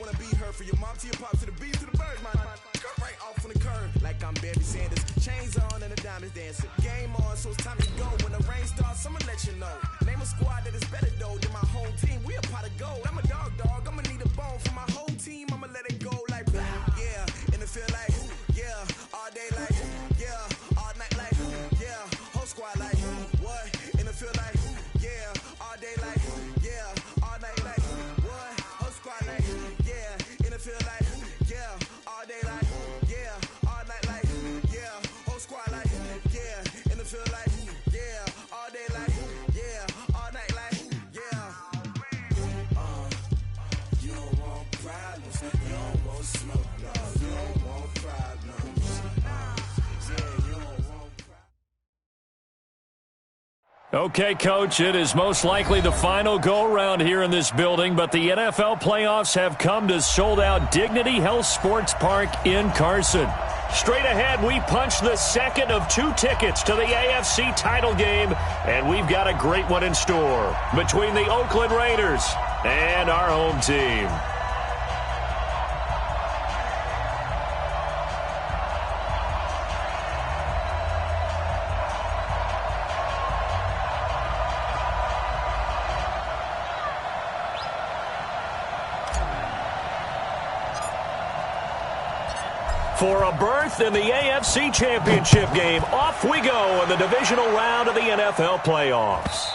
wanna be heard for your mom to your pops to the bees to the birds, man. Cut right off on the curb like I'm Barry Sanders. Chains on and the diamonds dancing. Game on, so it's time to go. When the rain starts, I'ma let you know. Name a squad that is better though than my home team. We a pot of gold. I'm a dog. I'ma need a bone for my whole team. I'ma let it go like yeah, and it feel like yeah, all day like yeah, all night like yeah, whole squad like what? And it feel like yeah, all day like yeah, all night like what? Whole squad like yeah, and it feel like yeah, all day like yeah, all night like yeah, whole squad like yeah, and it feel like yeah, all day like yeah, all night like yeah. You don't want problems, you don't want smoke, no, you don't want problems. Yeah, you don't want problems. Okay, Coach, it is most likely the final go-around here in this building, but the NFL playoffs have come to sold-out Dignity Health Sports Park in Carson. Straight ahead, we punch the second of 2 tickets to the AFC title game, and we've got a great one in store between the Oakland Raiders and our home team. For a berth in the AFC Championship game, off we go in the divisional round of the NFL playoffs.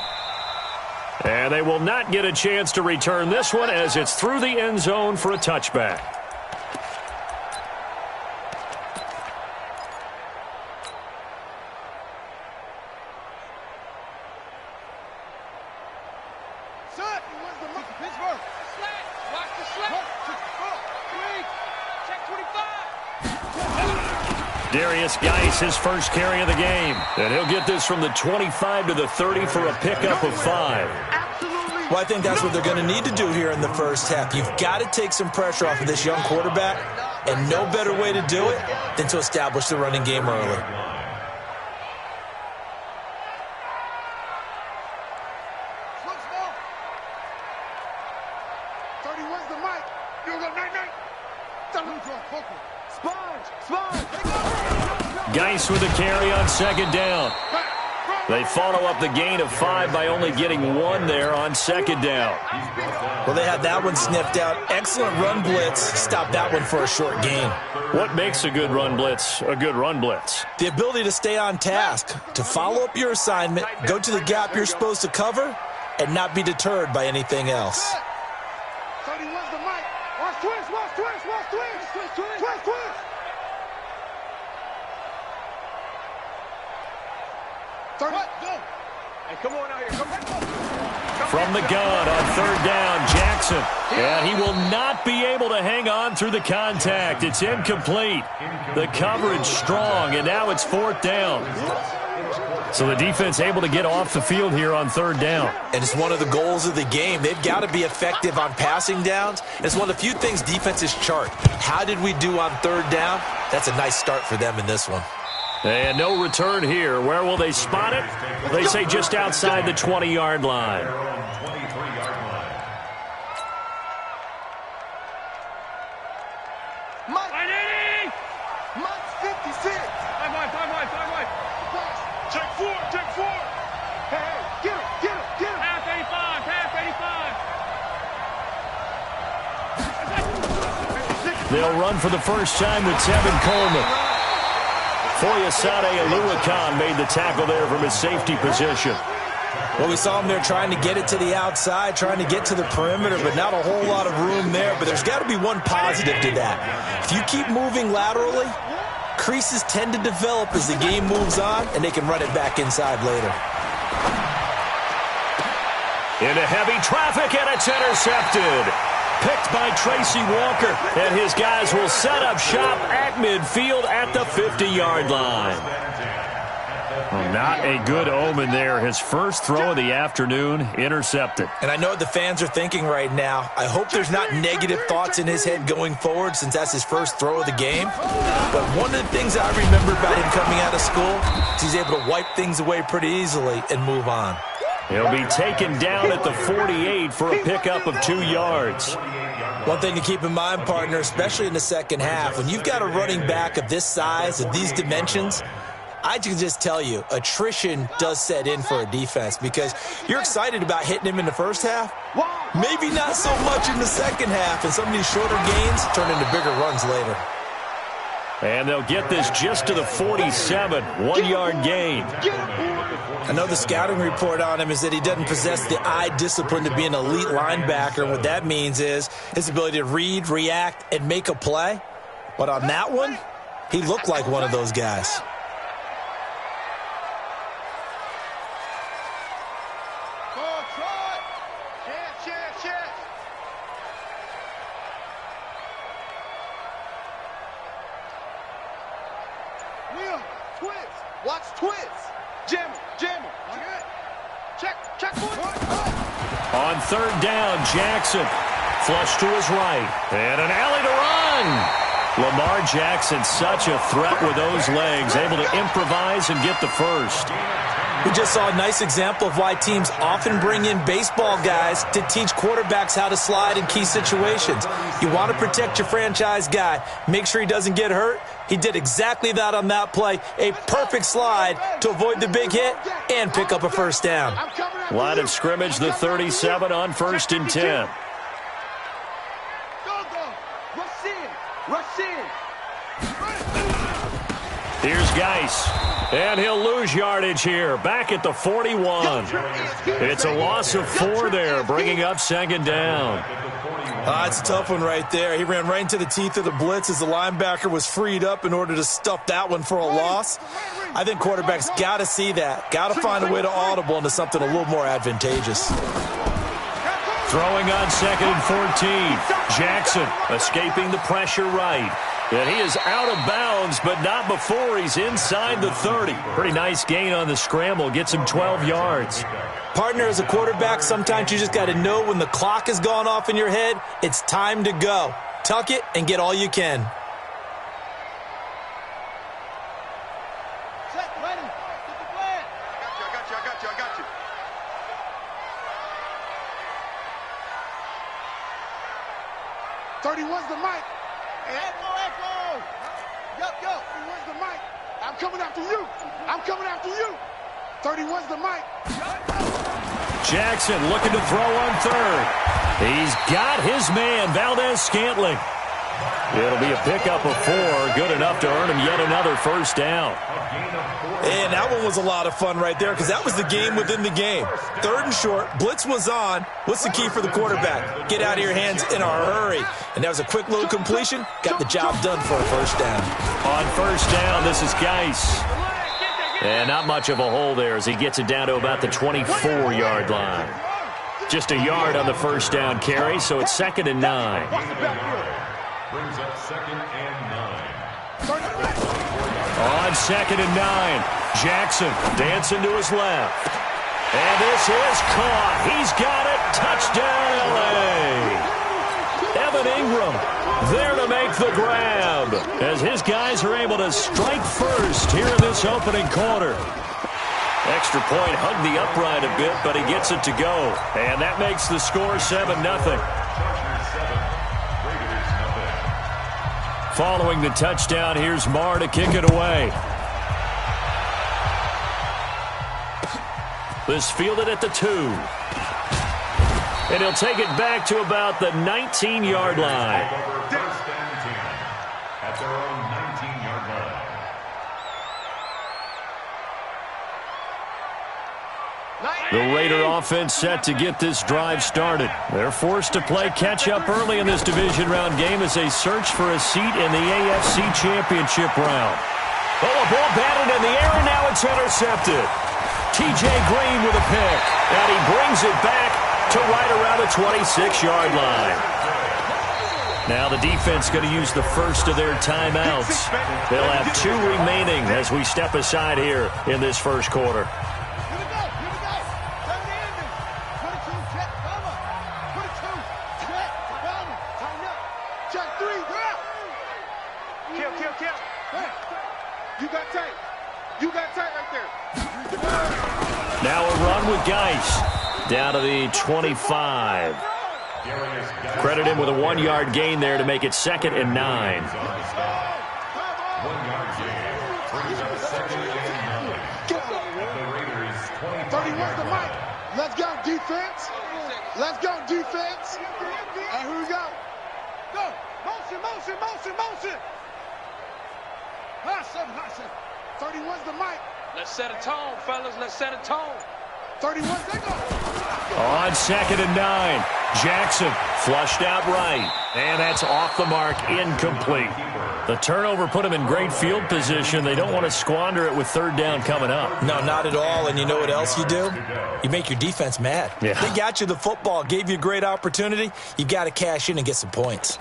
And they will not get a chance to return this one as it's through the end zone for a touchback. Geis, his first carry of the game. And he'll get this from the 25 to the 30 for a pickup of 5. Well, I think that's what they're going to need to do here in the first half. You've got to take some pressure off of this young quarterback, and no better way to do it than to establish the running game early. Geis with a carry on second down. They follow up the gain of 5 by only getting 1 there on second down. Well, they had that one sniffed out. Excellent run blitz. Stop that one for a short gain. What makes a good run blitz a good run blitz? The ability to stay on task, to follow up your assignment, go to the gap you're supposed to cover, and not be deterred by anything else. From the gun on third down, Jackson. And he will not be able to hang on through the contact. It's incomplete. The coverage strong, and now it's 4th down. So the defense able to get off the field here on third down. And it's one of the goals of the game. They've got to be effective on passing downs. It's one of the few things defenses chart. How did we do on third down? That's a nice start for them in this one. And no return here. Where will they spot it? They say just outside the 20-yard line. They'll run for the first time with Tevin Coleman. Foyesade Aluakan made the tackle there from his safety position. Well, we saw him there trying to get it to the outside, trying to get to the perimeter, but not a whole lot of room there. But there's got to be one positive to that. If you keep moving laterally, creases tend to develop as the game moves on, and they can run it back inside later. Into heavy traffic, and it's intercepted. Picked by Tracy Walker, and his guys will set up shop at midfield at the 50-yard line. Well, not a good omen there. His first throw of the afternoon intercepted. And I know what the fans are thinking right now. I hope there's not negative thoughts in his head going forward since that's his first throw of the game. But one of the things I remember about him coming out of school is he's able to wipe things away pretty easily and move on. He'll be taken down at the 48 for a pickup of 2 yards. One thing to keep in mind, partner, especially in the second half, when you've got a running back of this size, of these dimensions, I can just tell you, attrition does set in for a defense because you're excited about hitting him in the first half. Maybe not so much in the second half, and some of these shorter gains turn into bigger runs later. And they'll get this just to the 47, 1-yard gain. I know the scouting report on him is that he doesn't possess the eye discipline to be an elite linebacker. What that means is his ability to read, react, and make a play. But on that one, he looked like one of those guys. Watch twist. Jam him. Check. On third down, Jackson. Flush to his right. And an alley to run. Lamar Jackson, such a threat with those legs, able to improvise and get the first. We just saw a nice example of why teams often bring in baseball guys to teach quarterbacks how to slide in key situations. You want to protect your franchise guy. Make sure he doesn't get hurt. He did exactly that on that play. A perfect slide to avoid the big hit and pick up a first down. Line of scrimmage, the 37 on 1st and 10. Rush in. Here's Geis, and he'll lose yardage here, back at the 41. It's a loss of 4 there, bringing up 2nd down. It's a tough one right there. He ran right into the teeth of the blitz as the linebacker was freed up in order to stuff that one for a loss. I think quarterbacks got to see that, got to find a way to audible into something a little more advantageous. Throwing on 2nd and 14. Jackson escaping the pressure right. And he is out of bounds, but not before he's inside the 30. Pretty nice gain on the scramble. Gets him 12 yards. Partner, as a quarterback, sometimes you just got to know when the clock has gone off in your head, it's time to go. Tuck it and get all you can. Where's the mic? Hey, Echo. Yo, where's the mic? I'm coming after you. 31's the mic. Jackson looking to throw on third. He's got his man, Valdez-Scantling. It'll be a pickup of 4, good enough to earn him yet another first down. And that one was a lot of fun right there because that was the game within the game. 3rd and short, blitz was on. What's the key for the quarterback? Get out of your hands in a hurry. And that was a quick little completion. Got the job done for a first down. On first down, this is Geis. And not much of a hole there as he gets it down to about the 24-yard line. Just a yard on the first down carry, so it's 2nd and 9. Brings up 2nd and 9. On 2nd and 9, Jackson dancing to his left. And this is caught. He's got it. Touchdown, L.A. Evan Ingram there to make the grab as his guys are able to strike first here in this opening quarter. Extra point hugged the upright a bit, but he gets it to go. And that makes the score 7-0. Following the touchdown, here's Marr to kick it away. This fielded at the 2. And he'll take it back to about the 19-yard line. First and 10 at their own 19-yard line. The Raider offense set to get this drive started. They're forced to play catch-up early in this division round game as they search for a seat in the AFC Championship round. Oh, a ball batted in the air, and now it's intercepted. T.J. Green with a pick, and he brings it back to right around the 26-yard line. Now the defense going to use the first of their timeouts. They'll have 2 remaining as we step aside here in this first quarter. Now a run with Geis down to the 25. Credit him with a 1-yard gain there to make it 2nd and 9. 1 yard gain. Brings up 2nd and 9. At the Raiders 25. 31's the mic. Let's go, defense. Let's go, defense. And here we go. Go. Motion, motion, motion, motion. Hustle. 31's the mic. Let's set a tone, fellas. Let's set a tone. 31's they go. On 2nd and 9. Jackson flushed out right. And that's off the mark, incomplete. The turnover put him in great field position. They don't want to squander it with 3rd down coming up. No, not at all. And you know what else you do? You make your defense mad. Yeah. They got you the football, gave you a great opportunity. You got to cash in and get some points.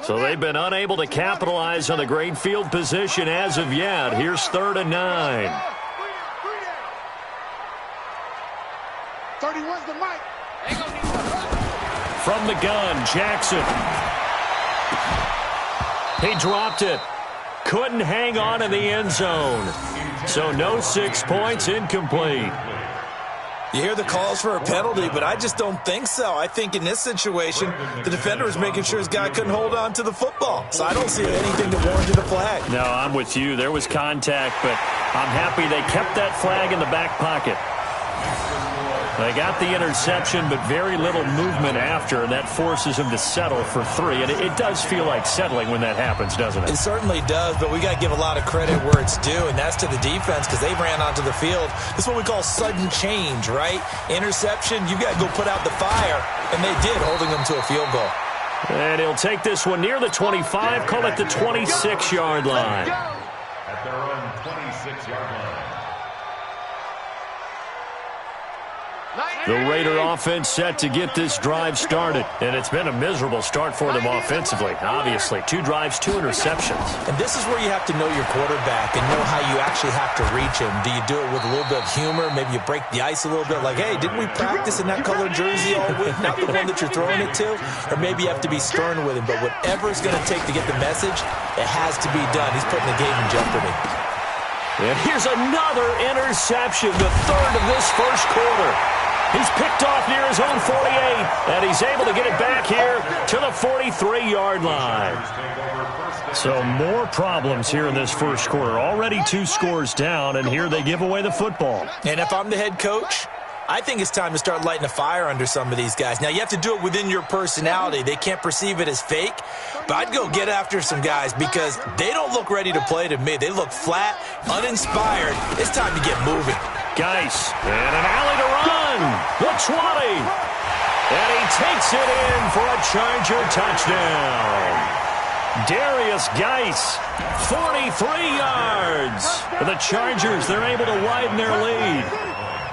So they've been unable to capitalize on the great field position as of yet. Here's 3rd and 9. 31's the mic. From the gun, Jackson. He dropped it. Couldn't hang on in the end zone. So no 6 points, incomplete. You hear the calls for a penalty, but I just don't think so. I think in this situation, the defender was making sure his guy couldn't hold on to the football. So I don't see anything that warranted a flag. No, I'm with you. There was contact, but I'm happy they kept that flag in the back pocket. They got the interception, but very little movement after, and that forces him to settle for 3. And it does feel like settling when that happens, doesn't it? It certainly does, but we got to give a lot of credit where it's due, and that's to the defense because they ran onto the field. This is what we call sudden change, right? Interception, you got to go put out the fire, and they did, holding them to a field goal. And he'll take this one near the 25, call it the 26-yard line. At their own 26-yard line. The Raider offense set to get this drive started. And it's been a miserable start for them offensively. Obviously, 2 drives, 2 interceptions. And this is where you have to know your quarterback and know how you actually have to reach him. Do you do it with a little bit of humor? Maybe you break the ice a little bit like, hey, didn't we practice in that colored jersey all week? Not the one that you're throwing it to? Or maybe you have to be stern with him. But whatever it's going to take to get the message, it has to be done. He's putting the game in jeopardy. And here's another interception, the 3rd of this first quarter. He's picked off near his own 48, and he's able to get it back here to the 43-yard line. So more problems here in this first quarter. Already 2 scores down, and here they give away the football. And if I'm the head coach, I think it's time to start lighting a fire under some of these guys. Now, you have to do it within your personality. They can't perceive it as fake. But I'd go get after some guys because they don't look ready to play to me. They look flat, uninspired. It's time to get moving. Geis, and an alley to run. The 20. And he takes it in for a Charger touchdown. Darius Geis, 43 yards. For the Chargers, they're able to widen their lead.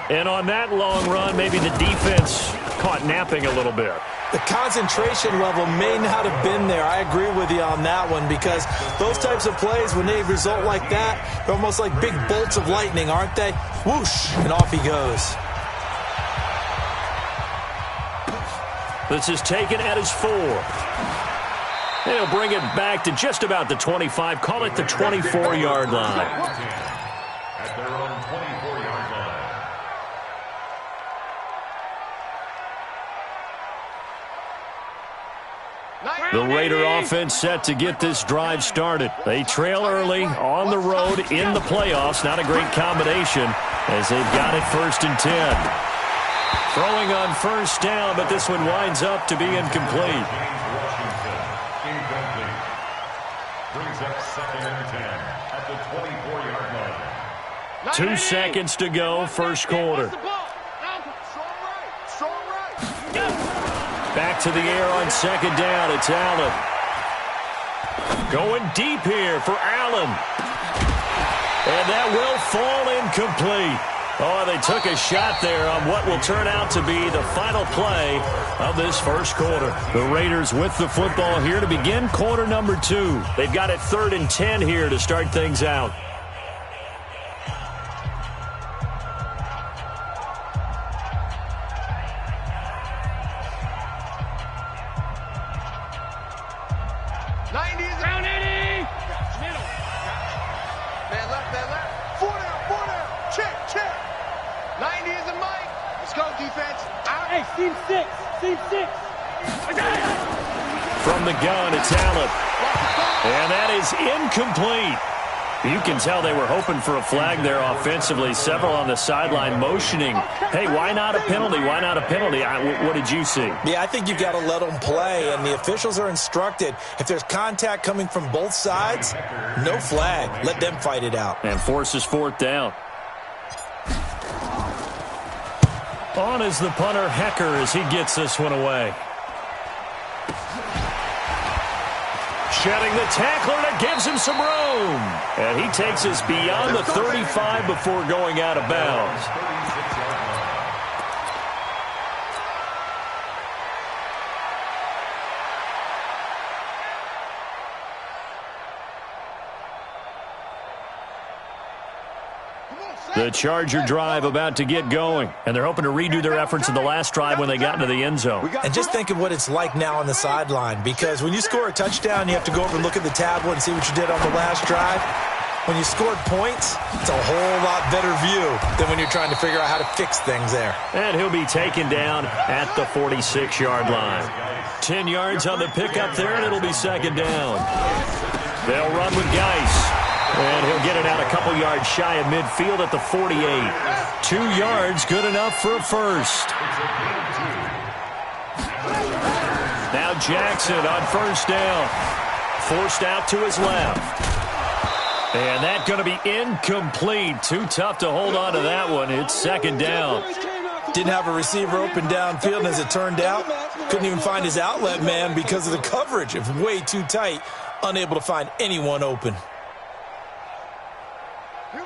And on that long run, maybe the defense caught napping a little bit. The concentration level may not have been there. I agree with you on that one because those types of plays, when they result like that, they're almost like big bolts of lightning, aren't they? Whoosh, and off he goes. This is taken at his 4. They'll bring it back to just about the 25. Call it the 24-yard line. At their own 24-yard line. The Raider offense set to get this drive started. They trail early on the road in the playoffs. Not a great combination as they've got it 1st and 10. Throwing on 1st down, but this one winds up to be incomplete. Incomplete. Brings up 2nd and 10 at the 24-yard line. 2 seconds to go, first quarter. Back to the air on 2nd down. It's Allen. Going deep here for Allen. And that will fall incomplete. Oh, they took a shot there on what will turn out to be the final play of this first quarter. The Raiders with the football here to begin quarter number 2. They've got it 3rd and 10 here to start things out. Round 80. Middle. Man left. 40. Team 6. Team 6. From the gun, it's Allen. And that is incomplete. You can tell they were hoping for a flag there offensively. Several on the sideline motioning, hey, why not a penalty? Why not a penalty? What did you see? Yeah, I think you've got to let them play, and the officials are instructed, if there's contact coming from both sides, no flag. Let them fight it out. And forces fourth down. On is the punter, Hecker, as he gets this one away. Shedding the tackler, and it gives him some room. And he takes us beyond the 35 before going out of bounds. The Charger drive about to get going, and they're hoping to redo their efforts in the last drive when they got into the end zone. And just think of what it's like now on the sideline, because when you score a touchdown, you have to go over and look at the tablet and see what you did on the last drive. When you scored points, it's a whole lot better view than when you're trying to figure out how to fix things there. And he'll be taken down at the 46-yard line. 10 yards on the pickup there, and it'll be second down. They'll run with Geis. And he'll get it out a couple yards shy of midfield at the 48. 2 yards, good enough for a first. Now Jackson on first down. Forced out to his left. And that's going to be incomplete. Too tough to hold on to that one. It's second down. Didn't have a receiver open downfield, and as it turned out, couldn't even find his outlet man because of the coverage. It's way too tight, unable to find anyone open.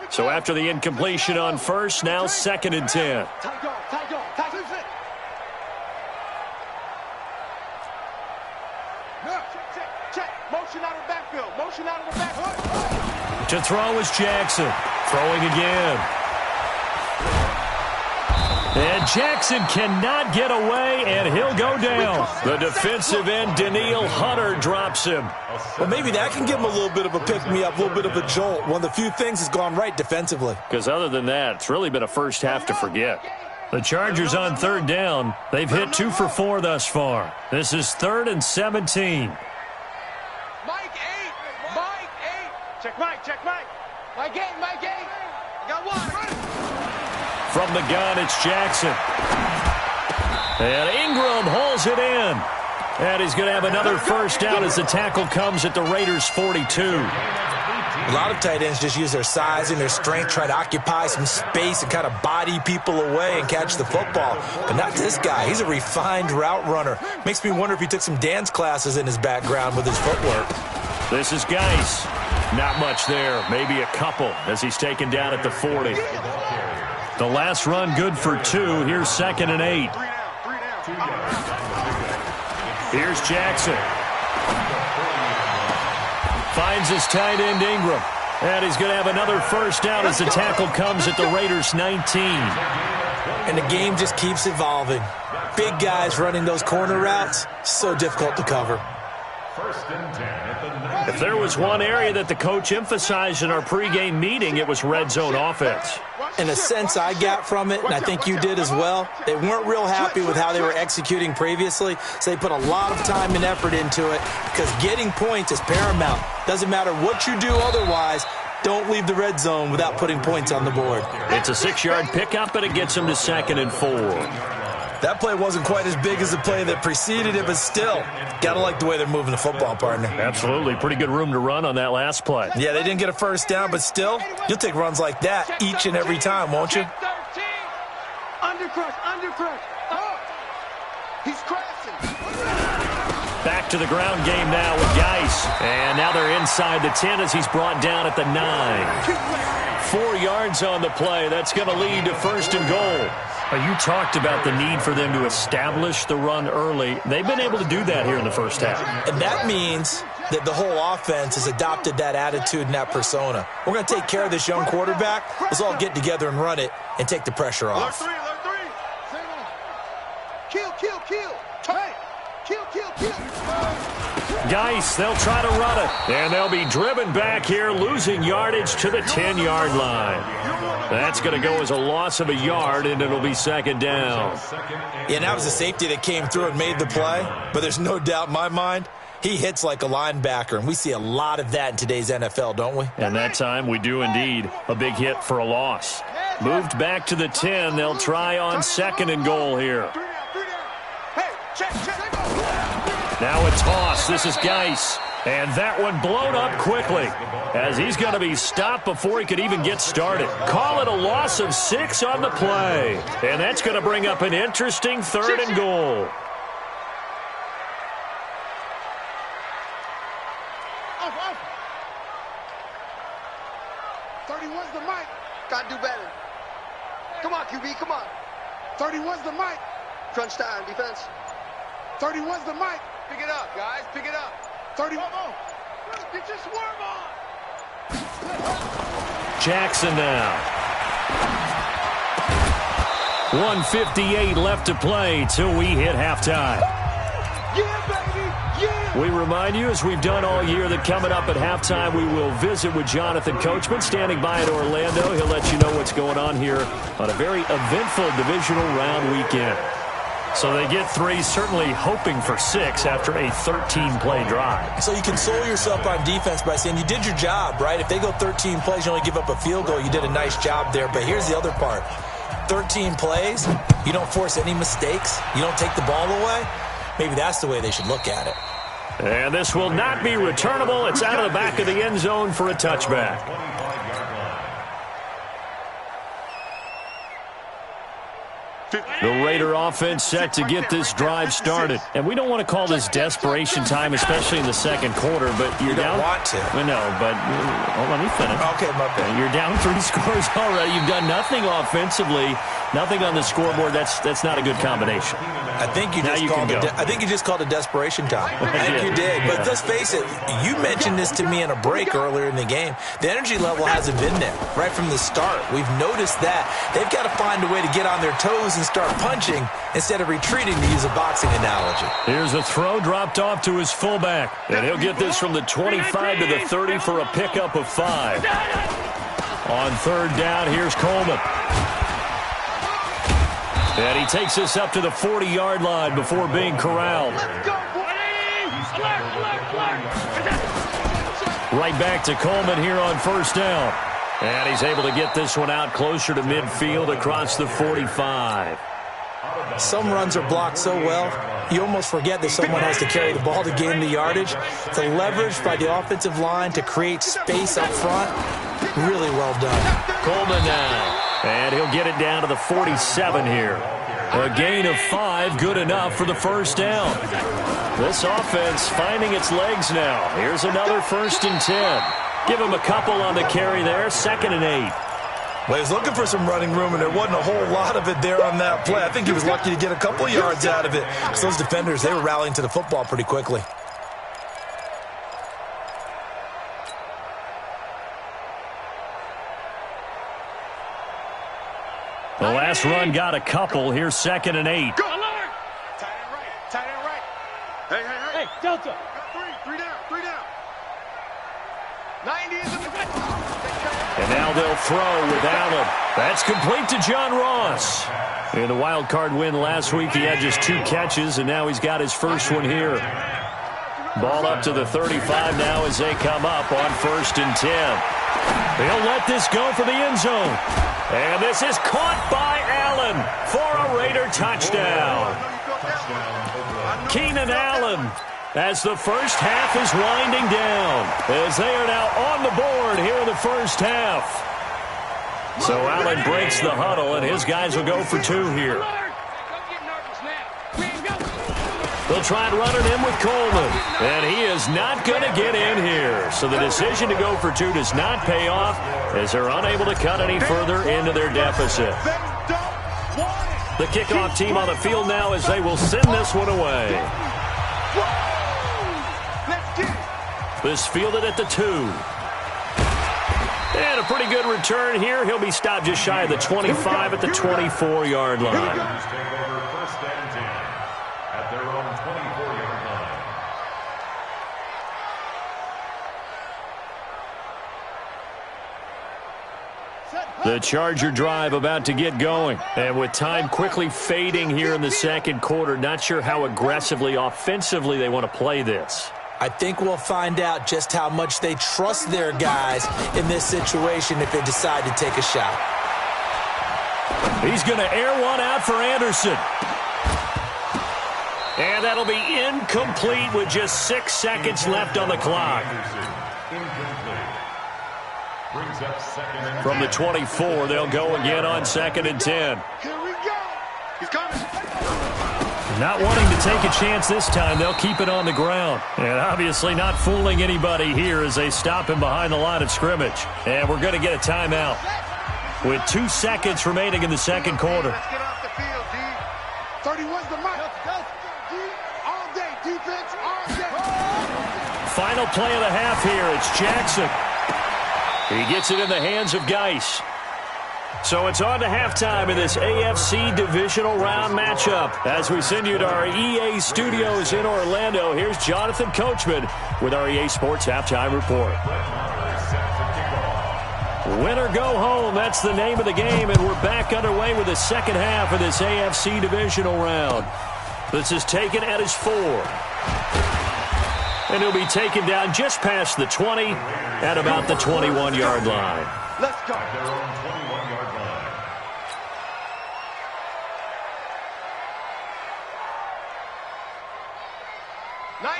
So after the incompletion on first, now second and 10. Motion out of the backfield. Motion out of the backfield. To throw is Jackson. Throwing again. And Jackson cannot get away, and he'll go down. The defensive end, Daniil Hunter, drops him. Well, maybe that can give him a little bit of a pick-me-up, a little bit of a jolt. One of the few things has gone right defensively. Because other than that, it's really been a first half to forget. The Chargers on third down. They've hit 2 for 4 thus far. This is 3rd and 17. Mike 8. Mike 8. Check Mike. Check Mike. Mike 8. Mike 8. Got one. From the gun, it's Jackson. And Ingram hauls it in. And he's going to have another first down as the tackle comes at the Raiders' 42. A lot of tight ends just use their size and their strength, try to occupy some space and kind of body people away and catch the football. But not this guy. He's a refined route runner. Makes me wonder if he took some dance classes in his background with his footwork. This is Geis. Not much there. Maybe a couple as he's taken down at the 40. The last run good for 2. Here's 2nd and 8. Here's Jackson. Finds his tight end Ingram. And he's going to have another first down as the tackle comes at the Raiders' 19. And the game just keeps evolving. Big guys running those corner routes, so difficult to cover. If there was one area that the coach emphasized in our pregame meeting, it was red zone offense. In a sense I got from it, and I think you did as well, they weren't real happy with how they were executing previously, so they put a lot of time and effort into it because getting points is paramount. Doesn't matter what you do otherwise, don't leave the red zone without putting points on the board. It's a 6-yard pickup, and it gets them to 2nd and 4. That play wasn't quite as big as the play that preceded it, but still, gotta like the way they're moving the football, partner. Absolutely. Pretty good room to run on that last play. Yeah, they didn't get a first down, but still, you'll take runs like that each and every time, won't you? Undercrush. Oh, he's crashing. Back to the ground game now with Geis. And now they're inside the 10 as he's brought down at the 9. 4 yards on the play. That's going to lead to 1st and goal. You talked about the need for them to establish the run early. They've been able to do that here in the first half. And that means that the whole offense has adopted that attitude and that persona. We're going to take care of this young quarterback. Let's all get together and run it and take the pressure off. Kill. Hey, Geis, they'll try to run it. And they'll be driven back here, losing yardage to the 10-yard line. That's going to go as a loss of a yard, and it'll be second down. Yeah, and that was a safety that came through and made the play. But there's no doubt in my mind, he hits like a linebacker, and we see a lot of that in today's NFL, don't we? And that time we do indeed. A big hit for a loss. Moved back to the 10. They'll try on second and goal here. Now a toss. This is Geis. And that one blown up quickly as he's going to be stopped before he could even get started. Call it a loss of 6 on the play. And that's going to bring up an interesting third and goal. Off. 31's the mic. Gotta do better. Come on, QB, come on. 31's the mic. Crunch time, defense. 31's the mic. Pick it up, guys. Pick it up. 30. Get your swerve on. Jackson now. 1:58 left to play till we hit halftime. Yeah, baby. Yeah. We remind you, as we've done all year, that coming up at halftime, we will visit with Jonathan Coachman, standing by in Orlando. He'll let you know what's going on here on a very eventful divisional round weekend. So they get 3, certainly hoping for 6 after a 13-play drive. So you console yourself on defense by saying you did your job, right? If they go 13 plays, you only give up a field goal, you did a nice job there. But here's the other part. 13 plays, you don't force any mistakes, you don't take the ball away. Maybe that's the way they should look at it. And this will not be returnable. It's out of the back of the end zone for a touchback. The Raider offense set to get this drive started. And we don't want to call this desperation time, especially in the second quarter, but you're down. You don't want to. I know, but let me finish. Okay, my bad. You're down 3 scores already. You've done nothing offensively, nothing on the scoreboard. That's not a good combination. I think you just called it desperation time. I think you did. But let's face it, you mentioned this to me in a break earlier in the game. The energy level hasn't been there right from the start. We've noticed that. They've got to find a way to get on their toes and start punching instead of retreating, to use a boxing analogy. Here's a throw dropped off to his fullback. And he'll get this from the 25 to the 30 for a pickup of 5. On third down, here's Coleman. And he takes this up to the 40-yard line before being corralled. Right back to Coleman here on first down. And he's able to get this one out closer to midfield across the 45. Some runs are blocked so well, you almost forget that someone has to carry the ball to gain the yardage. The leverage by the offensive line to create space up front, really well done. Coleman now. And he'll get it down to the 47 here. A gain of 5, good enough for the first down. This offense finding its legs now. Here's another 1st and 10. Give him a couple on the carry there, 2nd and 8. Well, he was looking for some running room, and there wasn't a whole lot of it there on that play. I think he was lucky to get a couple of yards out of it. Because those defenders, they were rallying to the football pretty quickly. The last run got a couple. Here's 2nd and 8. Go. Tight end right. Hey, Delta. Three down. 90 is in the way. And now they'll throw with Allen. That's complete to John Ross. In the wild card win last week, he had just 2 catches, and now he's got his first one here. Ball up to the 35 now as they come up on 1st and 10. They'll let this go for the end zone. And this is caught by Allen for a Raider touchdown. Keenan Allen, as the first half is winding down, as they are now on the board here in the first half. So Allen breaks the huddle, and his guys will go for 2 here. They'll try and run it in with Coleman, and he is not going to get in here. So the decision to go for 2 does not pay off, as they're unable to cut any further into their deficit. The kickoff team on the field now as they will send this one away. This fielded at the 2. And a pretty good return here. He'll be stopped just shy of the 25 at the 24-yard line. Take over 1st and 10 at their own 24-yard The Charger drive about to get going. And with time quickly fading here in the second quarter, not sure how aggressively, offensively they want to play this. I think we'll find out just how much they trust their guys in this situation if they decide to take a shot. He's going to air one out for Anderson. And that'll be incomplete with just 6 seconds left on the clock. From the 24, they'll go again on 2nd and 10. Here we go. He's coming. Not wanting to take a chance this time, they'll keep it on the ground. And obviously not fooling anybody here as they stop him behind the line of scrimmage. And we're going to get a timeout with 2 seconds remaining in the second quarter. Let's get off the field, D. 31's the mark. All day, defense, all day. Final play of the half here. It's Jackson. He gets it in the hands of Geis. So it's on to halftime in this AFC divisional round matchup. As we send you to our EA studios in Orlando, here's Jonathan Coachman with our EA Sports Halftime Report. Win or go home, that's the name of the game, and we're back underway with the second half of this AFC divisional round. This is taken at his 4. And he'll be taken down just past the 20 at about the 21-yard line. Let's go.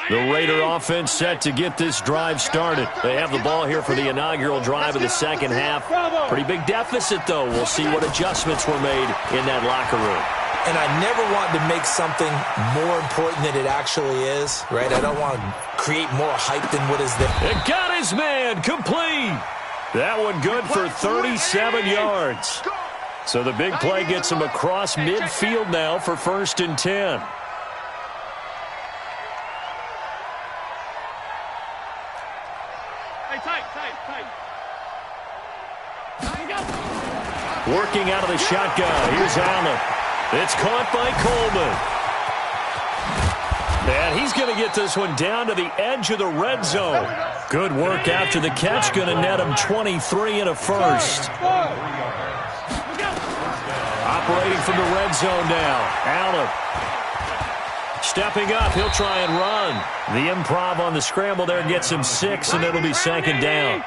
The Raider offense set to get this drive started. They have the ball here for the inaugural drive of the second half. Pretty big deficit, though. We'll see what adjustments were made in that locker room. And I never want to make something more important than it actually is, right? I don't want to create more hype than what is there. It got his man complete. That one good for 37 yards. So the big play gets him across midfield now for 1st and 10. Working out of the shotgun. Here's Allen. It's caught by Coleman. And he's going to get this one down to the edge of the red zone. Good work after the catch. Going to net him 23 and a first. Operating from the red zone now. Allen. Stepping up. He'll try and run. The improv on the scramble there gets him 6, and it'll be 2nd down.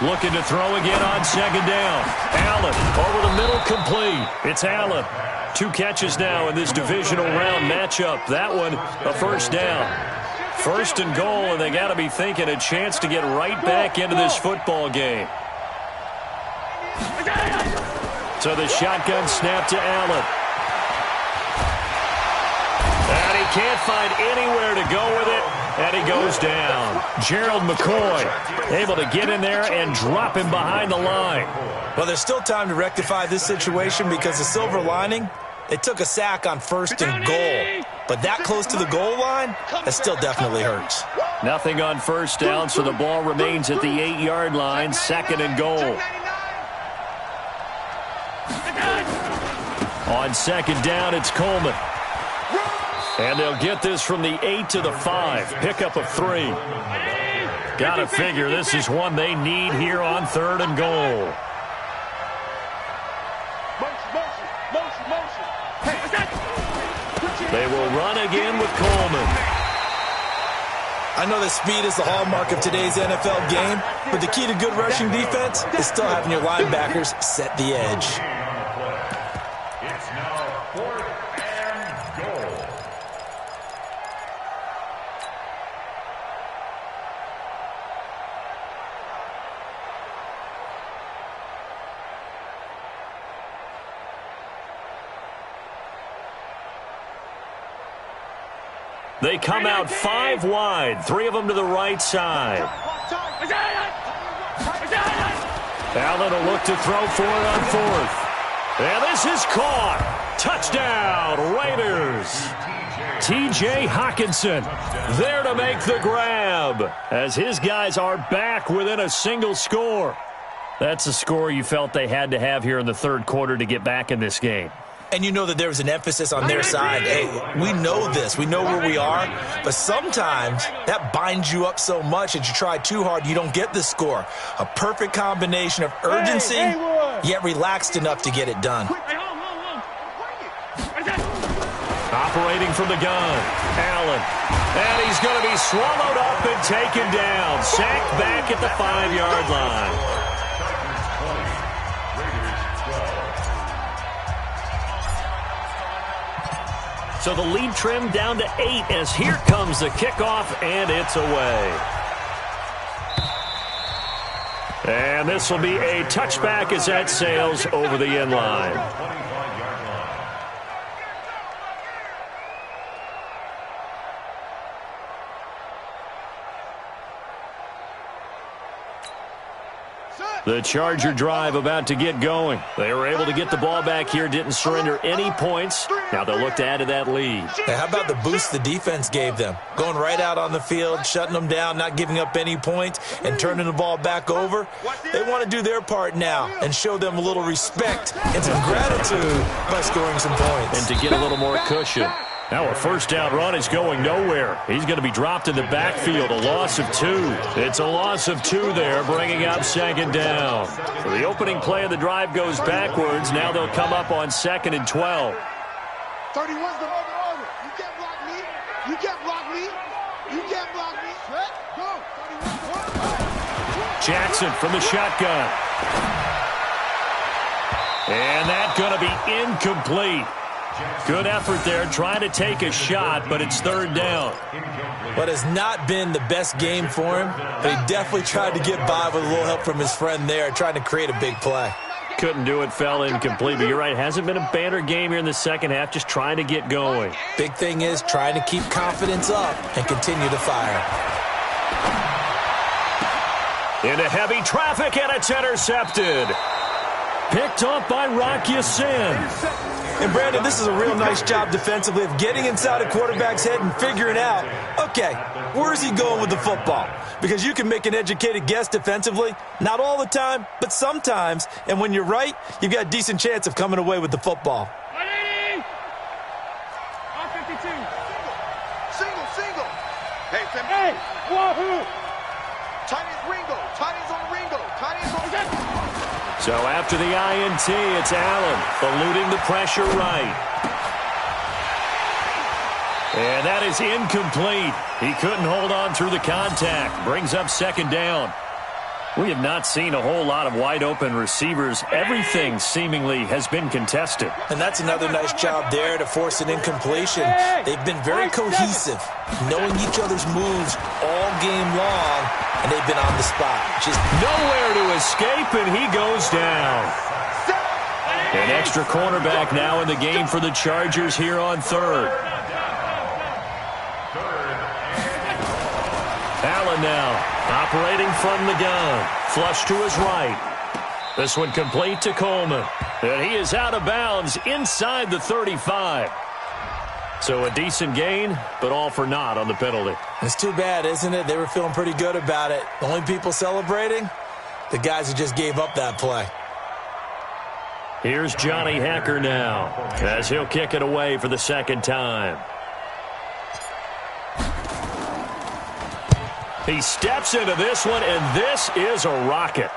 Looking to throw again on 2nd down. Allen over the middle, complete. It's Allen. 2 catches now in this divisional round matchup. That one a first down. 1st and goal, and they got to be thinking a chance to get right back into this football game. So the shotgun snap to Allen. And he can't find anywhere to go with it. And he goes down. Gerald McCoy able to get in there and drop him behind the line. Well, there's still time to rectify this situation because the silver lining, they took a sack on 1st and goal. But that close to the goal line, that still definitely hurts. Nothing on 1st down, so the ball remains at the 8-yard line, 2nd and goal. On 2nd down, it's Coleman. And they'll get this from the 8 to the 5. Pickup of 3. Gotta figure this is one they need here on 3rd and goal. They will run again with Coleman. I know that speed is the hallmark of today's NFL game, but the key to good rushing defense is still having your linebackers set the edge. It's now 4th and goal. They come out 5 wide, 3 of them to the right side. Allen will look to throw for it on 4th. And this is caught. Touchdown, Raiders. T.J. Hockenson there to make the grab as his guys are back within a single score. That's a score you felt they had to have here in the 3rd quarter to get back in this game. and you know that there was an emphasis on their side. Hey, we know this. We know where we are. But sometimes that binds you up so much that you try too hard, you don't get the score. A perfect combination of urgency, yet relaxed enough to get it done. Operating from the gun, Allen. And he's going to be swallowed up and taken down. Sacked back at the 5-yard line. So the lead trimmed down to 8 as here comes the kickoff, and it's away. And this will be a touchback as that sails over the end line. The Charger drive about to get going. They were able to get the ball back here, didn't surrender any points. Now they'll look to add to that lead. Hey, how about the boost the defense gave them? Going right out on the field, shutting them down, not giving up any points, and turning the ball back over. They want to do their part now and show them a little respect and some gratitude by scoring some points. And to get a little more cushion. Now a first down run is going nowhere. He's going to be dropped in the backfield, a loss of 2. It's a loss of 2 there, bringing up second down. So the opening play of the drive goes backwards. Now they'll come up on 2nd and 12. 31's the over. You can't block me. You can't block me. You can't block me. Let go. 31. Jackson from the shotgun. And that's going to be incomplete. Good effort there, trying to take a shot, but it's 3rd down. What has not been the best game for him, but he definitely tried to get by with a little help from his friend there, trying to create a big play. Couldn't do it, fell incomplete, but you're right, hasn't been a banner game here in the second half, just trying to get going. Big thing is trying to keep confidence up and continue to fire. Into heavy traffic, and it's intercepted. Picked up by Rock Ya-Sin. And, Brandon, this is a real nice job defensively of getting inside a quarterback's head and figuring out, okay, where's he going with the football? Because you can make an educated guess defensively, not all the time, but sometimes. And when you're right, you've got a decent chance of coming away with the football. 152. Single. Hey, wahoo! Tight ends Ringo. Tight ends on Ringo. Tight ends on Ringo. So after the INT, it's Allen eluding the pressure right. And that is incomplete. He couldn't hold on through the contact. Brings up 2nd down. We have not seen a whole lot of wide-open receivers. Everything seemingly has been contested. And that's another nice job there to force an incompletion. They've been very cohesive, knowing each other's moves all game long, and they've been on the spot. Just nowhere to escape, and he goes down. An extra cornerback now in the game for the Chargers here on 3rd. Allen now. Operating from the gun. Flush to his right. This one complete to Coleman. And he is out of bounds inside the 35. So a decent gain, but all for naught on the penalty. It's too bad, isn't it? They were feeling pretty good about it. The only people celebrating, the guys who just gave up that play. Here's Johnny Hacker now, as he'll kick it away for the 2nd time. He steps into this one, and this is a rocket.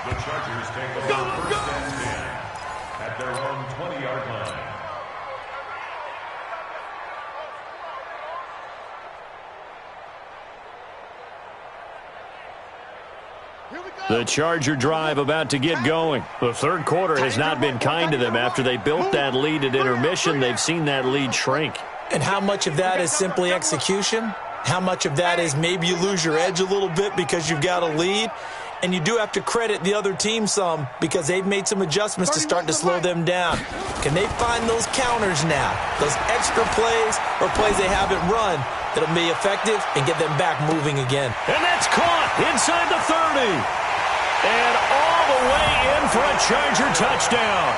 The Chargers take the first and 10 at their own 20-yard line. The Charger drive about to get going. The 3rd quarter has not been kind to them. After they built that lead at intermission, they've seen that lead shrink. And how much of that is simply execution? How much of that is maybe you lose your edge a little bit because you've got a lead? And you do have to credit the other team some because they've made some adjustments to start to slow them down. Can they find those counters now, those extra plays or plays they haven't run that'll be effective and get them back moving again? And that's caught inside the 30. And all the way in for a Charger touchdown.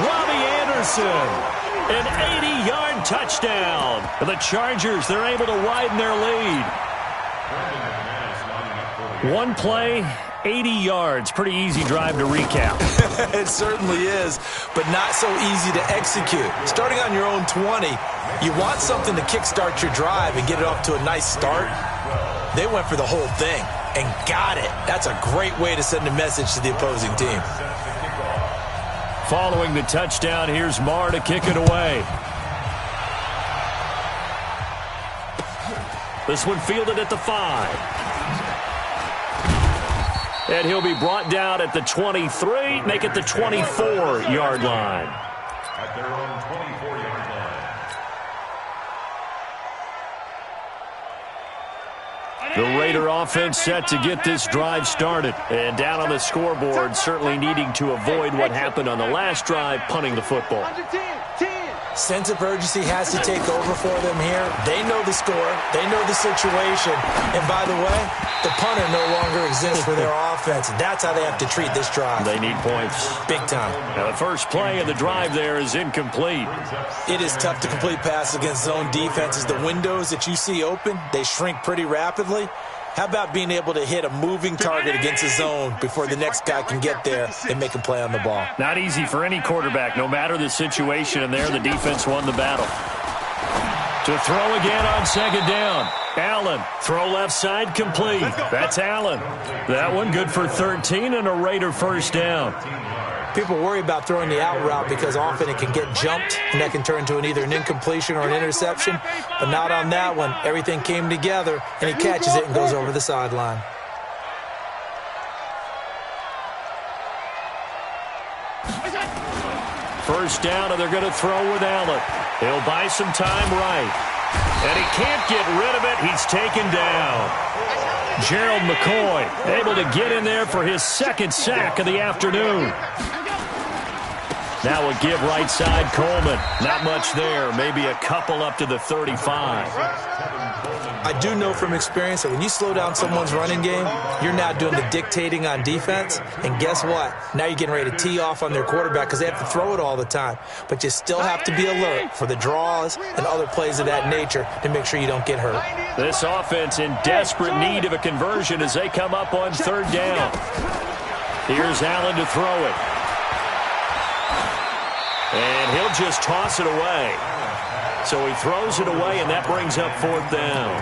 Robbie Anderson. An 80-yard touchdown. The Chargers, they're able to widen their lead. One play, 80 yards. Pretty easy drive to recap. It certainly is, but not so easy to execute. Starting on your own 20, you want something to kickstart your drive and get it off to a nice start. They went for the whole thing and got it. That's a great way to send a message to the opposing team. Following the touchdown, here's Marr to kick it away. This one fielded at the 5. And he'll be brought down at the 23, make it the 24-yard line. At their own 24-yard line. The Raider offense set to get this drive started. And down on the scoreboard, certainly needing to avoid what happened on the last drive, punting the football. Sense of urgency has to take over for them here. They know the score. They know the situation. And by the way, the punter no longer exists for their offense. That's how they have to treat this drive. They need points. Big time. Now the first play of the drive there is incomplete. It is tough to complete passes against zone defenses. The windows that you see open, they shrink pretty rapidly. How about being able to hit a moving target against a zone before the next guy can get there and make a play on the ball? Not easy for any quarterback, no matter the situation, and there the defense won the battle. To throw again on second down. Allen, throw left side, complete. That's Allen. That one good for 13 and a Raider first down. People worry about throwing the out route because often it can get jumped, and that can turn into either an incompletion or an interception. But not on that one. Everything came together, and he catches it and goes over the sideline. First down, and they're going to throw with Allen. He'll buy some time right. And he can't get rid of it. He's taken down. Gerald McCoy able to get in there for his second sack of the afternoon. Now a give right side, Coleman. Not much there. Maybe a couple up to the 35. I do know from experience that when you slow down someone's running game, you're now doing the dictating on defense. And guess what? Now you're getting ready to tee off on their quarterback because they have to throw it all the time. But you still have to be alert for the draws and other plays of that nature to make sure you don't get hurt. This offense in desperate need of a conversion as they come up on third down. Here's Allen to throw it. And he'll just toss it away. So he throws it away, and that brings up fourth down.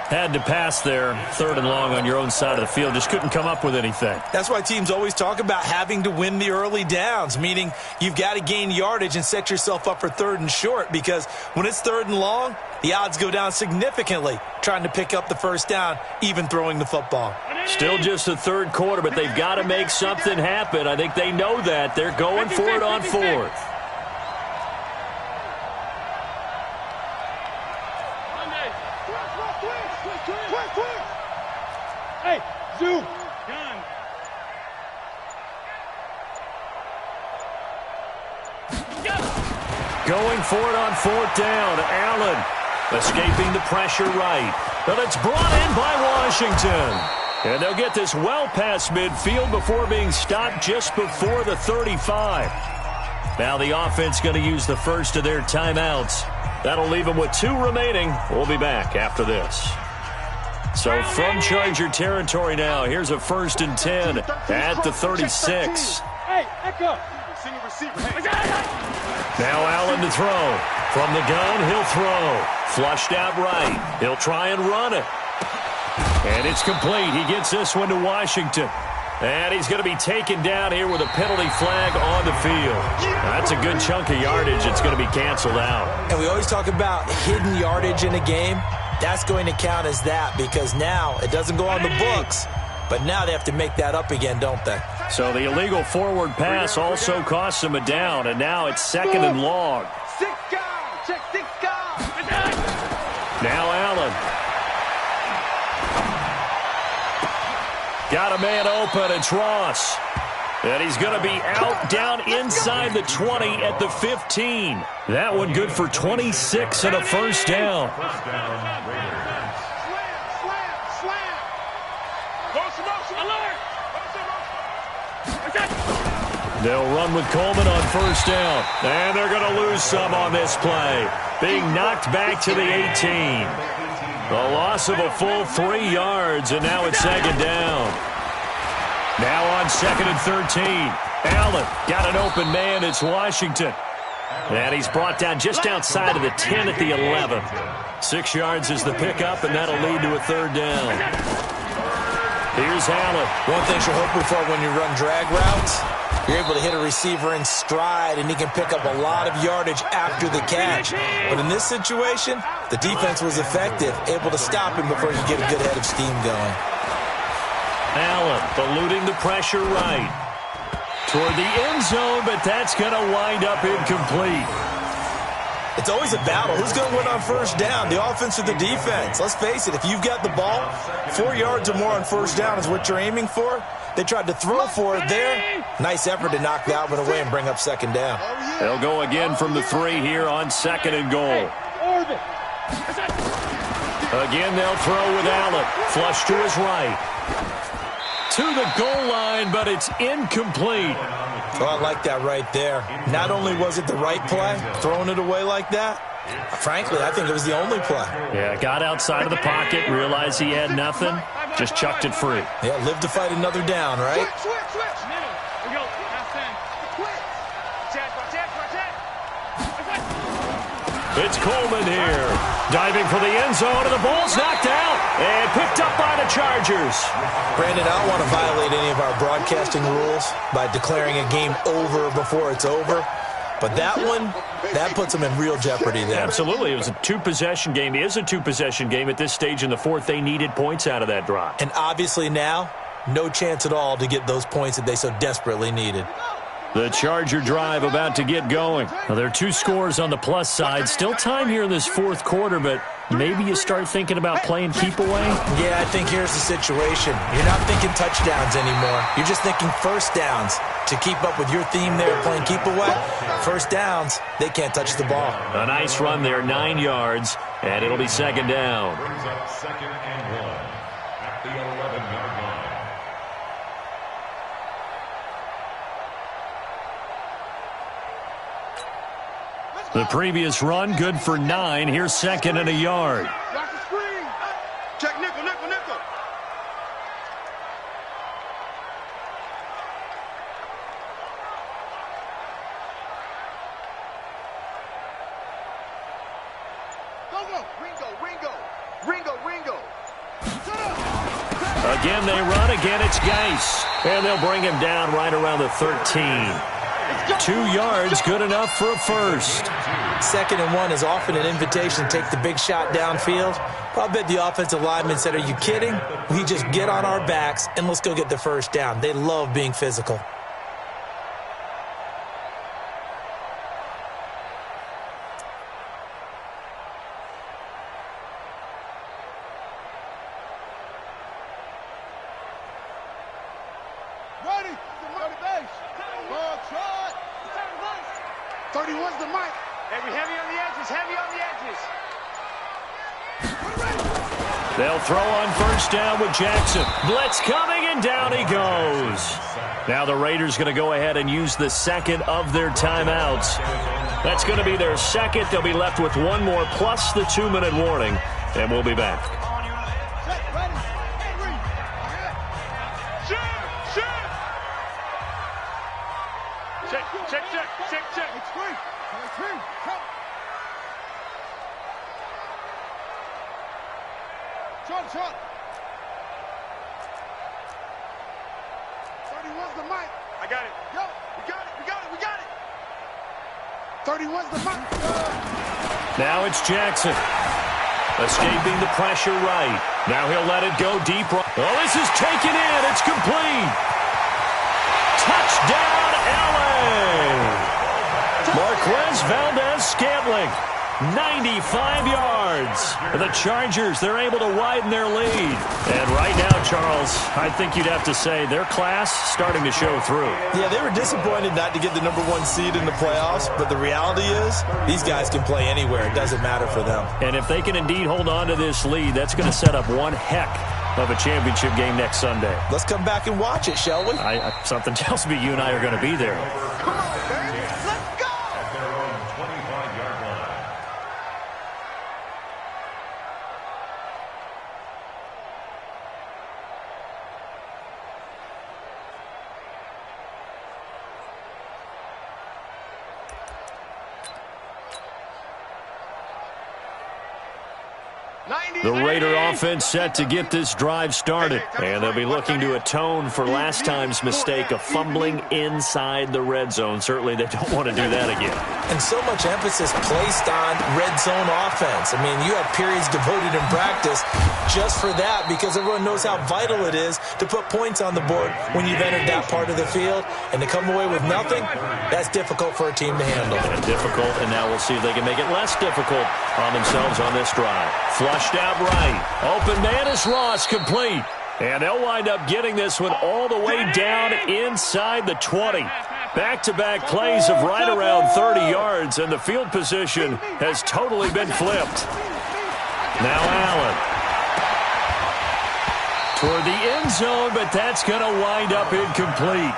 Had to pass there, third and long on your own side of the field. Just couldn't come up with anything. That's why teams always talk about having to win the early downs, meaning you've got to gain yardage and set yourself up for third and short, because when it's third and long, the odds go down significantly trying to pick up the first down, even throwing the football. Still just the third quarter, but they've got to make something happen. I think they know that. They're going for it on fourth. Hey, zoom. Going for it on fourth down. Allen escaping the pressure right. But it's brought in by Washington. And they'll get this well past midfield before being stopped just before the 35. Now the offense going to use the first of their timeouts. That'll leave them with 2 remaining. We'll be back after this. So from Charger territory now, here's a 1st and 10 at the 36. Hey, Echo. Single receiver. Now Allen to throw. From the gun, he'll throw. Flushed out right. He'll try and run it. And it's complete. He gets this one to Washington. And he's going to be taken down here with a penalty flag on the field. That's a good chunk of yardage. It's going to be canceled out. And we always talk about hidden yardage in a game. That's going to count as that because now it doesn't go on the books. But now they have to make that up again, don't they? So the illegal forward pass also costs them a down. And now it's 2nd and long. 6 guys. Check 6 guys. Now Allen. Got a man open. It's Ross. And he's going to be out down inside the 20 at the 15. That one good for 26 and a first down. They'll run with Coleman on first down. And they're going to lose some on this play. Being knocked back to the 18. A loss of a full 3 yards, and now it's 2nd down. on 2nd and 13. Allen got an open man. It's Washington. And he's brought down just outside of the 10 at the 11. 6 yards is the pickup, and that'll lead to a 3rd down. Here's Allen. One thing you're hoping for when you run drag routes, you're able to hit a receiver in stride, and he can pick up a lot of yardage after the catch. But in this situation, the defense was effective, able to stop him before he could get a good head of steam going. Allen eluding the pressure right toward the end zone, but that's going to wind up incomplete. It's always a battle. Who's going to win on 1st down, the offense or the defense? Let's face it, if you've got the ball, 4 yards or more on 1st down is what you're aiming for. They tried to throw for it there. Nice effort to knock that one away and bring up 2nd down. They'll go again from the 3 here on 2nd and goal. Again, they'll throw with Allen. Flush to his right. To the goal line, but it's incomplete. Oh, I like that right there. Not only was it the right play, throwing it away like that, frankly, I think it was the only play. Yeah, got outside of the pocket, realized he had nothing, just chucked it free. Yeah, live to fight another down, right? Switch. It's Coleman here, diving for the end zone, and the ball's knocked out and picked up by the Chargers. Brandon, I don't want to violate any of our broadcasting rules by declaring a game over before it's over, but that one, that puts them in real jeopardy there. Absolutely. It was a 2-possession game. It is a 2-possession game at this stage in the 4th. They needed points out of that drive. And obviously now, no chance at all to get those points that they so desperately needed. The Charger drive about to get going. Well, there are 2 scores on the plus side. Still time here in this 4th quarter, but maybe you start thinking about playing keep away? Yeah, I think here's the situation. You're not thinking touchdowns anymore. You're just thinking 1st downs. To keep up with your theme there, playing keep away, 1st downs, they can't touch the ball. A nice run there, 9 yards, and it'll be 2nd down. Brings up 2nd and 1 at the 11-yard line. The previous run, good for 9. Here's 2nd and a yard. Watch the screen. Check nickel. Ringo. Again, they run. Again, it's Geis. And they'll bring him down right around the 13. 2 yards, good enough for a 1st. 2nd and 1 is often an invitation to take the big shot downfield. I'll bet the offensive lineman said, are you kidding? We just get on our backs and let's go get the 1st down. They love being physical. Ready. 31's the mic. Heavy on the edges. They'll throw on 1st down with Jackson. Blitz coming, and down he goes. Now the Raiders going to go ahead and use the 2nd of their timeouts. That's going to be their 2nd. They'll be left with 1 more plus the 2-minute warning, and we'll be back. Check. It's free. Short. 31's the mic. I got it. Yo, we got it. 31's the mic. Now it's Jackson. Escaping the pressure right. Now he'll let it go deep. Oh, this is taken in. It's complete. Touchdown, LA. Marquez Valdez-Scantling, 95 yards. The Chargers, they're able to widen their lead. And right now, Charles, I think you'd have to say their class starting to show through. Yeah, they were disappointed not to get the #1 seed in the playoffs, but the reality is these guys can play anywhere. It doesn't matter for them. And if they can indeed hold on to this lead, that's going to set up one heck of a championship game next Sunday. Let's come back and watch it, shall we? Something tells me you and I are going to be there. Come on, baby. Let's go. At their own 25-yard line. The Raider offense set to get this drive started. And they'll be looking to atone for last time's mistake of fumbling inside the red zone. Certainly they don't want to do that again. And so much emphasis placed on red zone offense. I mean, you have periods devoted in practice just for that because everyone knows how vital it is to put points on the board when you've entered that part of the field. And to come away with nothing, that's difficult for a team to handle. And difficult, and now we'll see if they can make it less difficult on themselves on this drive. Flushed out right. Open man is Ross, complete. And they'll wind up getting this one all the way down inside the 20. Back-to-back plays of right around 30 yards, and the field position has totally been flipped. Now Allen. Toward the end zone, but that's going to wind up incomplete.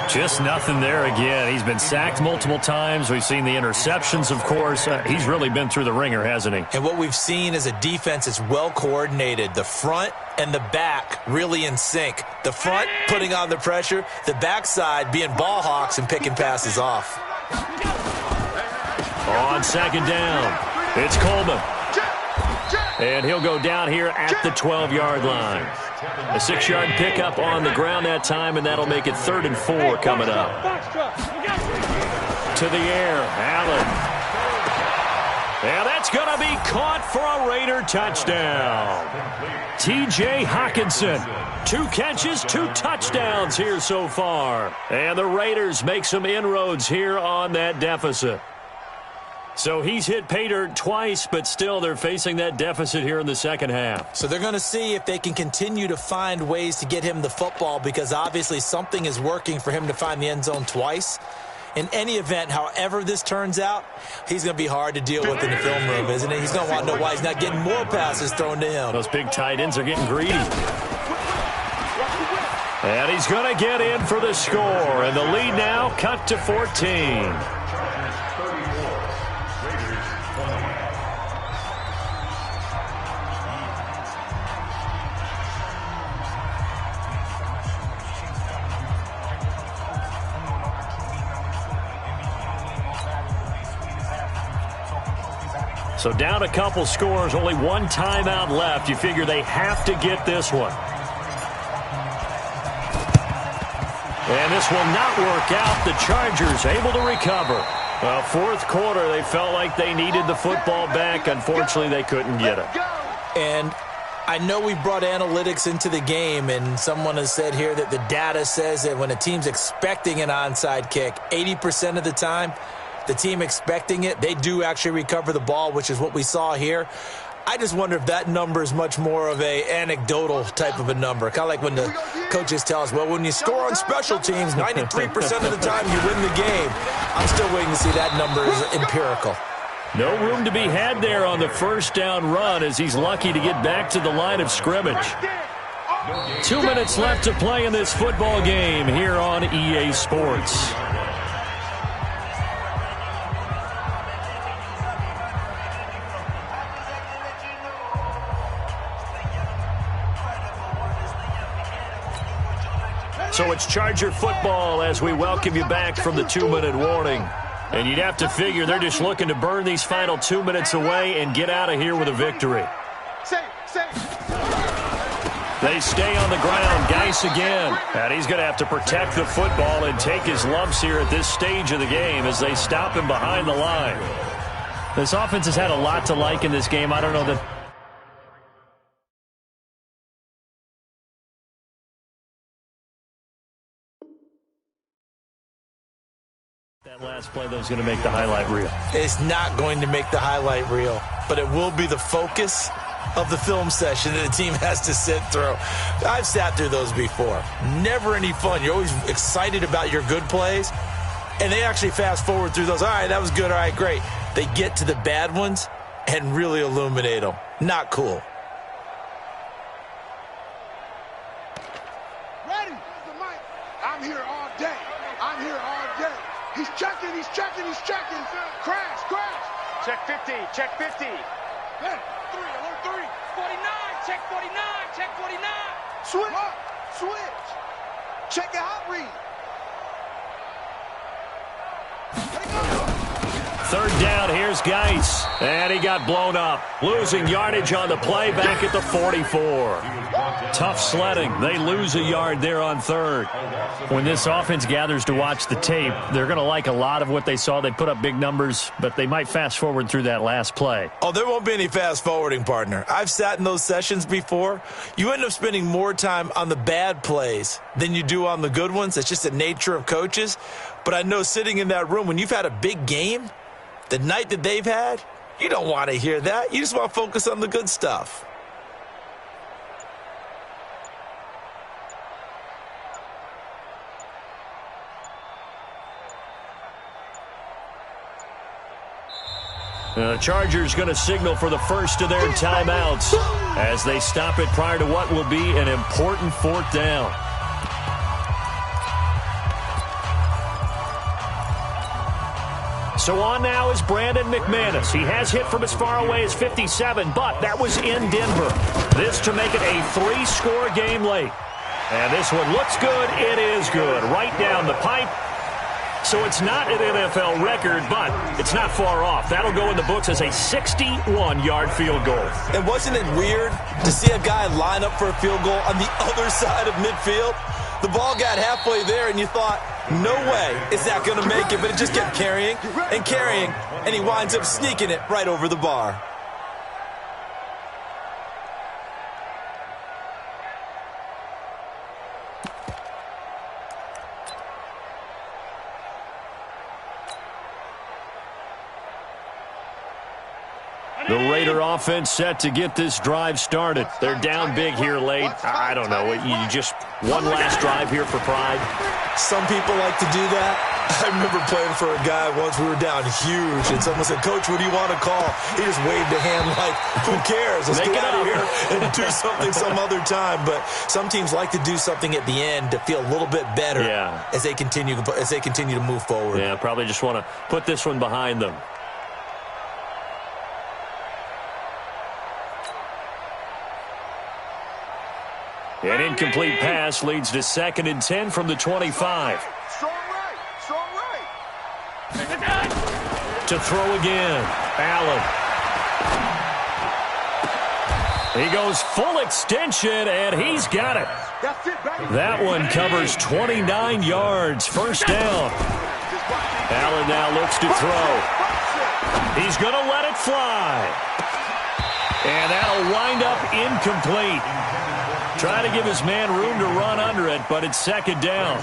Just nothing there again. He's been sacked multiple times. We've seen the interceptions, of course. He's really been through the ringer, hasn't he? And what we've seen is a defense that's well coordinated. The front and the back really in sync. The front putting on the pressure, the backside being ball hawks and picking passes off. On second down, it's Coleman. And he'll go down here at the 12-yard line. A 6-yard pickup on the ground that time, and that'll make it 3rd and 4 coming up. To the air, Allen. And that's going to be caught for a Raider touchdown. T.J. Hockenson. 2 catches, 2 touchdowns here so far. And the Raiders make some inroads here on that deficit. So he's hit pay dirt twice, but still they're facing that deficit here in the second half. So they're going to see if they can continue to find ways to get him the football because obviously something is working for him to find the end zone twice. In any event, however this turns out, he's going to be hard to deal with in the film room, isn't he? He's going to want to know why he's not getting more passes thrown to him. Those big tight ends are getting greedy. And he's going to get in for the score. And the lead now cut to 14. So down a couple scores, only 1 timeout left. You figure they have to get this one. And this will not work out. The Chargers able to recover. Well, 4th quarter, they felt like they needed the football back. Unfortunately, they couldn't get it. And I know we brought analytics into the game, and someone has said here that the data says that when a team's expecting an onside kick, 80% of the time, the team expecting it, they do actually recover the ball, which is what we saw here. I just wonder if that number is much more of a anecdotal type of a number. Kind of like when the coaches tell us, well, when you score on special teams, 93% of the time you win the game. I'm still waiting to see that number is empirical. No room to be had there on the first down run as he's lucky to get back to the line of scrimmage. 2 minutes left to play in this football game here on EA Sports. So it's Charger football as we welcome you back from the 2-minute warning. And you'd have to figure they're just looking to burn these final 2 minutes away and get out of here with a victory. They stay on the ground. Geis again. And he's going to have to protect the football and take his lumps here at this stage of the game as they stop him behind the line. This offense has had a lot to like in this game. I don't know that that last play that was going to make the highlight reel. It's not going to make the highlight reel, but it will be the focus of the film session that the team has to sit through. I've sat through those before. Never any fun. You're always excited about your good plays, and they actually fast forward through those. All right, that was good. All right, great. They get to the bad ones and really illuminate them. Not cool. Ready? I'm here all day. I'm here all day. He's checking, he's checking, he's checking. Crash, crash. Check 50, check 50. Hey, 3, alert 3. 49, check 49, check 49. Switch, switch. Check a hot read. Third down, here's Geis. And he got blown up. Losing yardage on the play back at the 44. Tough sledding. They lose a yard there on third. When this offense gathers to watch the tape, they're going to like a lot of what they saw. They put up big numbers, but they might fast forward through that last play. Oh, there won't be any fast forwarding, partner. I've sat in those sessions before. You end up spending more time on the bad plays than you do on the good ones. It's just the nature of coaches. But I know sitting in that room, when you've had a big game, the night that they've had, you don't want to hear that. You just want to focus on the good stuff. The Chargers going to signal for the first of their timeouts as they stop it prior to what will be an important fourth down. So on now is Brandon McManus. He has hit from as far away as 57, but that was in Denver. This to make it a 3-score game late. And this one looks good. It is good. Right down the pipe. So it's not an NFL record, but it's not far off. That'll go in the books as a 61-yard field goal. And wasn't it weird to see a guy line up for a field goal on the other side of midfield? The ball got halfway there, and you thought, no way is that going to make it, but it just kept carrying and carrying, and he winds up sneaking it right over the bar. The Raider offense set to get this drive started. They're down big here late. I don't know. You just one last drive here for pride. Some people like to do that. I remember playing for a guy once. We were down huge, and someone said, "Coach, what do you want to call?" He just waved a hand like, "Who cares? Let's get out of here and do something some other time." But some teams like to do something at the end to feel a little bit better as they continue to move forward. Yeah, probably just want to put this one behind them. An incomplete pass leads to 2nd and 10 from the 25. Strong right. To throw again, Allen. He goes full extension, and he's got it. That one covers 29 yards. First down. Allen now looks to throw. He's going to let it fly. And that'll wind up incomplete. Trying to give his man room to run under it, but it's 2nd down.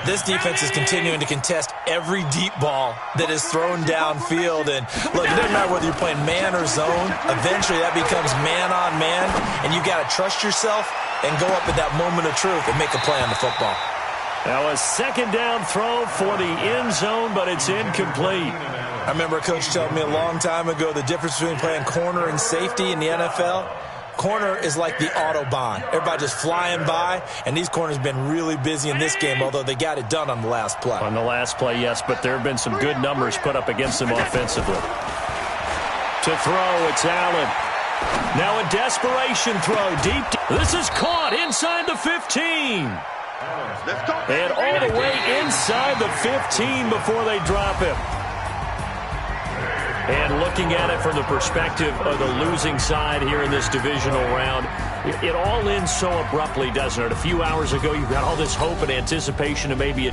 This defense is continuing to contest every deep ball that is thrown downfield. And look, it doesn't matter whether you're playing man or zone. Eventually that becomes man on man, and you got to trust yourself and go up at that moment of truth and make a play on the football. Now a 2nd down throw for the end zone, but it's incomplete. I remember a coach telling me a long time ago the difference between playing corner and safety in the NFL. Corner is like the Autobahn. Everybody just flying by, and these corners have been really busy in this game, although they got it done on the last play. On the last play, yes, but there have been some good numbers put up against them offensively. To throw, it's Allen. Now a desperation throw deep. This is caught inside the 15. And all the way inside the 15 before they drop him. And looking at it from the perspective of the losing side here in this divisional round, it all ends so abruptly, doesn't it? A few hours ago, you got all this hope and anticipation of maybe a